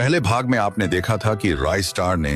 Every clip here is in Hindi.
पहले भाग में आपने देखा था कि राय स्टार ने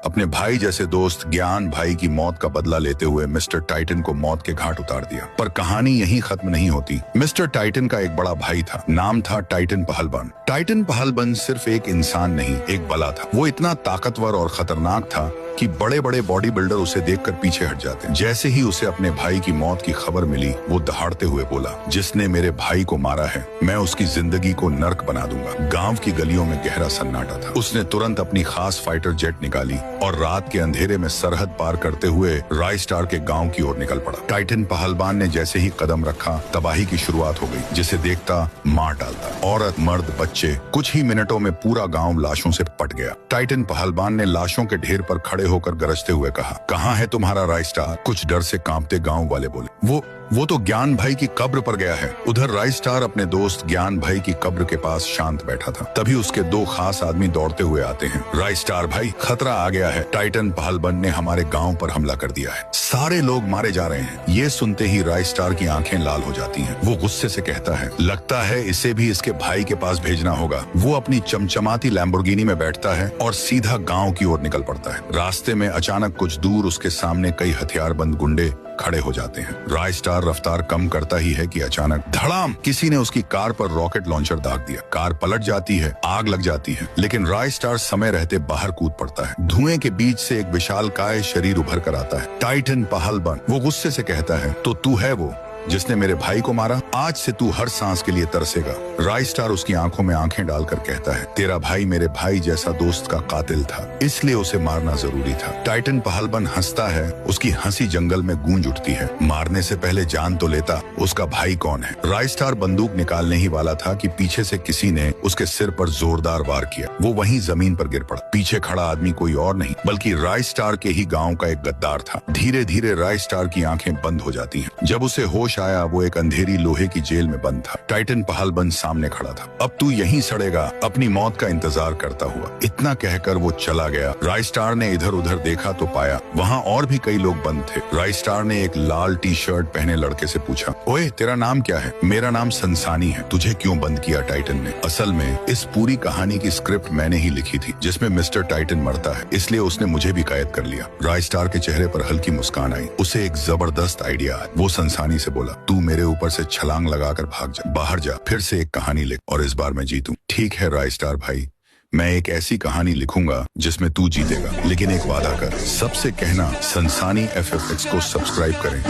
अपने भाई जैसे दोस्त ज्ञान भाई की मौत का बदला लेते हुए मिस्टर टाइटन को मौत के घाट उतार दिया। पर कहानी यहीं खत्म नहीं होती। मिस्टर टाइटन का एक बड़ा भाई था, नाम था टाइटन पहलवान। टाइटन पहलवान सिर्फ एक इंसान नहीं, एक बला था। वो इतना ताकतवर और खतरनाक था कि बड़े बड़े बॉडी बिल्डर उसे देखकर पीछे हट जाते। जैसे ही उसे अपने भाई की मौत की खबर मिली, वो दहाड़ते हुए बोला, जिसने मेरे भाई को मारा है, मैं उसकी जिंदगी को नर्क बना दूंगा। गांव की गलियों में गहरा सन्नाटा था। उसने तुरंत अपनी खास फाइटर जेट निकाली और रात के अंधेरे में सरहद पार करते हुए राय स्टार के गांव की ओर निकल पड़ा। टाइटन पहलवान ने जैसे ही कदम रखा, तबाही की शुरुआत हो गई। जिसे देखता मार डालता। औरत, मर्द, बच्चे, कुछ ही मिनटों में पूरा गांव लाशों से पट गया। टाइटन पहलवान ने लाशों के ढेर पर खड़े होकर गरजते हुए कहा, कहाँ है तुम्हारा राय स्टार? कुछ डर से कांपते गांव वाले बोले, वो तो ज्ञान भाई की कब्र पर गया है। उधर राय स्टार अपने दोस्त ज्ञान भाई की कब्र के पास शांत बैठा था। तभी उसके दो खास आदमी दौड़ते हुए आते हैं। राय स्टार भाई, खतरा आ गया है। टाइटन पहलवान ने हमारे गांव पर हमला कर दिया है। सारे लोग मारे जा रहे हैं। ये सुनते ही राय स्टार की आंखें लाल हो जाती हैं। वो गुस्से से कहता है, लगता है इसे भी इसके भाई के पास भेजना होगा। वो अपनी चमचमाती लैम्बोर्गिनी में बैठता है और सीधा गांव की ओर निकल पड़ता है। रास्ते में अचानक कुछ दूर उसके सामने कई हथियारबंद गुंडे खड़े हो जाते हैं। राय स्टार रफ्तार कम करता ही है कि अचानक धड़ाम, किसी ने उसकी कार पर रॉकेट लॉन्चर दाग दिया। कार पलट जाती है, आग लग जाती है, लेकिन राय स्टार समय रहते बाहर कूद पड़ता है। धुएं के बीच से एक विशालकाय शरीर उभर कर आता है। टाइटन पहलवान। वो गुस्से से कहता है, तो तू है वो जिसने मेरे भाई को मारा? आज से तू हर सांस के लिए तरसेगा। राय स्टार उसकी आंखों में आंखें डालकर कहता है, तेरा भाई मेरे भाई जैसा दोस्त का कातिल था, इसलिए उसे मारना जरूरी था। टाइटन पहलवान हंसता है। उसकी हंसी जंगल में गूंज उठती है। मारने से पहले जान तो लेता, उसका भाई कौन है? राय स्टार बंदूक निकालने ही वाला था कि पीछे से किसी ने उसके सिर पर जोरदार वार किया। वो वहीं जमीन पर गिर पड़ा। पीछे खड़ा आदमी कोई और नहीं बल्कि राय स्टार के ही गाँव का एक गद्दार था। धीरे धीरे राय स्टार की आंखें बंद हो जाती हैं। जब उसे होश आया, वो एक अंधेरी लोहे की जेल में बंद था। टाइटन पहलवान सामने खड़ा था। अब तू यहीं सड़ेगा, अपनी मौत का इंतजार करता हुआ। इतना कहकर वो चला गया। राय स्टार ने इधर उधर देखा तो पाया वहाँ और भी कई लोग बंद थे। राय स्टार ने एक लाल टी शर्ट पहने लड़के से पूछा, ओए तेरा नाम क्या है? मेरा नाम संसानी है। तुझे क्यों बंद किया? टाइटन ने। असल में इस पूरी कहानी की स्क्रिप्ट मैंने ही लिखी थी, जिसमें मिस्टर टाइटन मरता है, इसलिए उसने मुझे भी कैद कर लिया। राय स्टार के चेहरे पर हल्की मुस्कान आई। उसे एक जबरदस्त आइडिया आया। वो संसानी से बोला, तू मेरे ऊपर से छलांग लगाकर भाग जा, बाहर जा, फिर से एक कहानी लिख और इस बार मैं जीतूं। ठीक है राय स्टार भाई, मैं एक ऐसी कहानी लिखूंगा जिसमें तू जीतेगा, लेकिन एक वादा कर, सबसे कहना संसानी FFX को सब्सक्राइब करें।